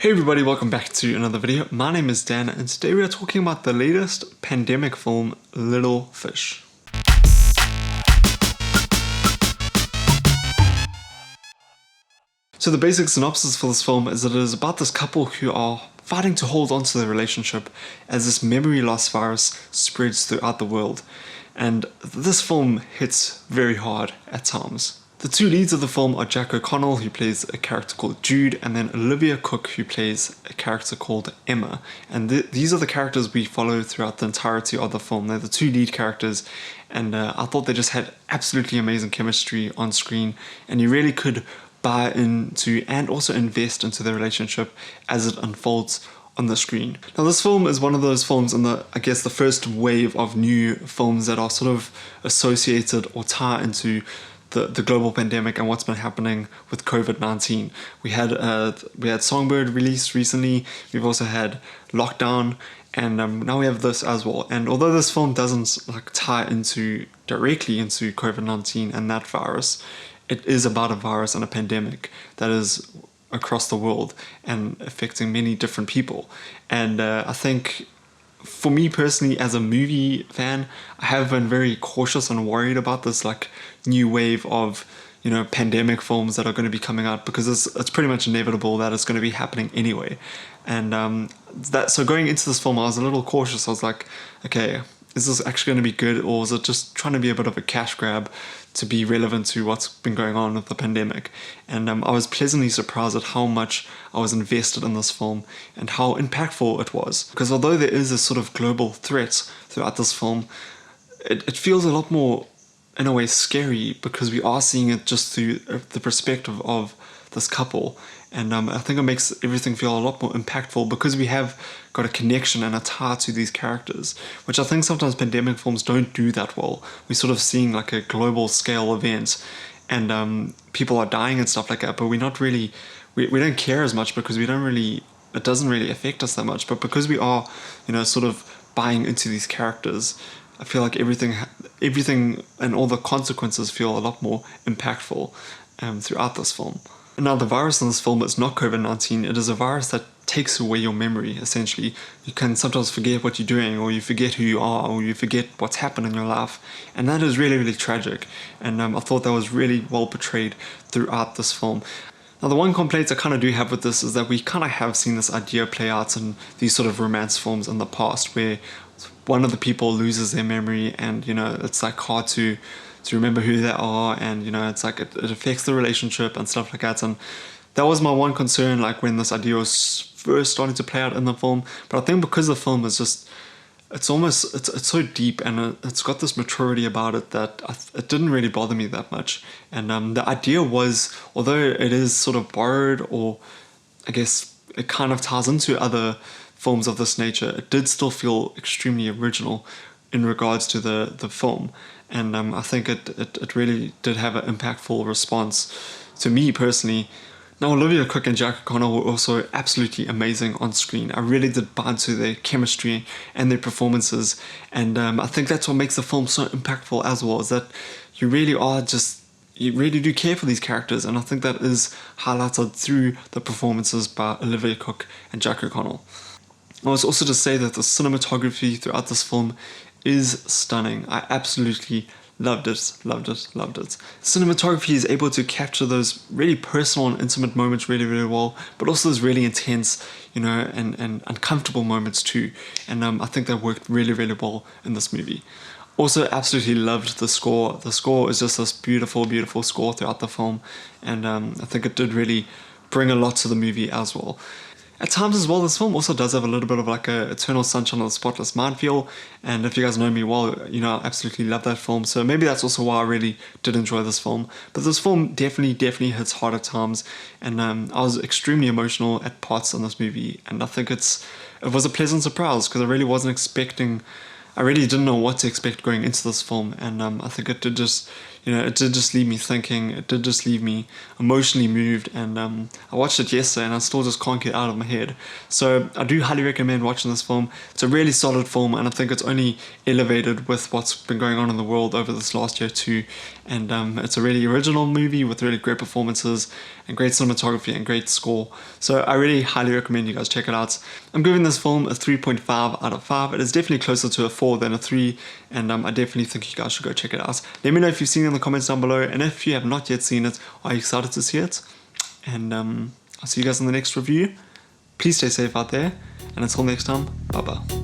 Hey everybody, welcome back to another video. My name is Dan and today we are talking about the latest pandemic film, Little Fish. So the basic synopsis for this film is that it is about this couple who are fighting to hold on to their relationship as this memory loss virus spreads throughout the world. And this film hits very hard at times. The two leads of the film are Jack O'Connell, who plays a character called Jude, and then Olivia Cooke, who plays a character called Emma. And these are the characters we follow throughout the entirety of the film. They're the two lead characters, and I thought they just had absolutely amazing chemistry on screen, and you really could buy into and also invest into their relationship as it unfolds on the screen. Now this film is one of those films in the first wave of new films that are sort of associated or tie into the global pandemic and what's been happening with COVID-19. We had Songbird released recently. We've also had Lockdown, and now we have this as well. And although this film doesn't tie directly into COVID-19 and that virus, it is about a virus and a pandemic that is across the world and affecting many different people. And I think for me personally, as a movie fan, I have been very cautious and worried about this new wave of pandemic films that are going to be coming out, because it's pretty much inevitable that it's going to be happening anyway. And so going into this film, I was a little cautious. I was like, okay, is this actually going to be good, or is it just trying to be a bit of a cash grab to be relevant to what's been going on with the pandemic? And I was pleasantly surprised at how much I was invested in this film and how impactful it was. Because although there is a sort of global threat throughout this film, it feels a lot more, in a way, scary, because we are seeing it just through the perspective of this couple. And I think it makes everything feel a lot more impactful because we have got a connection and a tie to these characters, which I think sometimes pandemic films don't do that well. We're sort of seeing a global scale event, and people are dying and stuff like that, but we're not really, we don't care as much because it doesn't really affect us that much. But because we are, sort of buying into these characters, I feel like everything and all the consequences feel a lot more impactful throughout this film. Now, the virus in this film is not COVID-19. It is a virus that takes away your memory, essentially. You can sometimes forget what you're doing, or you forget who you are, or you forget what's happened in your life. And that is really, really tragic. And I thought that was really well portrayed throughout this film. Now, the one complaint I kind of do have with this is that we kind of have seen this idea play out in these sort of romance films in the past, where one of the people loses their memory, and it's hard to remember who they are, and it's it affects the relationship and stuff like that. And that was my one concern when this idea was first starting to play out in the film. But I think because the film is just, it's so deep, and it's got this maturity about it that it didn't really bother me that much. And the idea was, although it is sort of borrowed, or I guess it kind of ties into other films of this nature, it did still feel extremely original in regards to the film. And I think it really did have an impactful response to me personally. Now, Olivia Cooke and Jack O'Connell were also absolutely amazing on screen. I really did buy into their chemistry and their performances, and I think that's what makes the film so impactful as well, is that you really do care for these characters, and I think that is highlighted through the performances by Olivia Cooke and Jack O'Connell. I was also to say that the cinematography throughout this film is stunning. I absolutely loved it. Cinematography is able to capture those really personal and intimate moments really, really well, but also those really intense, and uncomfortable moments too. And I think that worked really, really well in this movie. Also, absolutely loved the score. The score is just this beautiful, beautiful score throughout the film, and I think it did really bring a lot to the movie as well. At times as well, this film also does have a little bit of a Eternal Sunshine of the Spotless Mind feel, and if you guys know me well, I absolutely love that film, so maybe that's also why I really did enjoy this film. But this film definitely hits hard at times, and I was extremely emotional at parts in this movie, and I think it was a pleasant surprise, because I really didn't know what to expect going into this film, and I think it did just, it did just leave me thinking. It did just leave me emotionally moved, and I watched it yesterday and I still just can't get it out of my head. So I do highly recommend watching this film. It's a really solid film, and I think it's only elevated with what's been going on in the world over this last year too. And it's a really original movie with really great performances and great cinematography and great score. So I really highly recommend you guys check it out. I'm giving this film a 3.5 out of 5. It is definitely closer to a 4 than a 3, and I definitely think you guys should go check it out. Let me know if you've seen it in the comments down below, and if you have not yet seen it, are you excited to see it? And I'll see you guys in the next review. Please stay safe out there, and until next time, bye bye.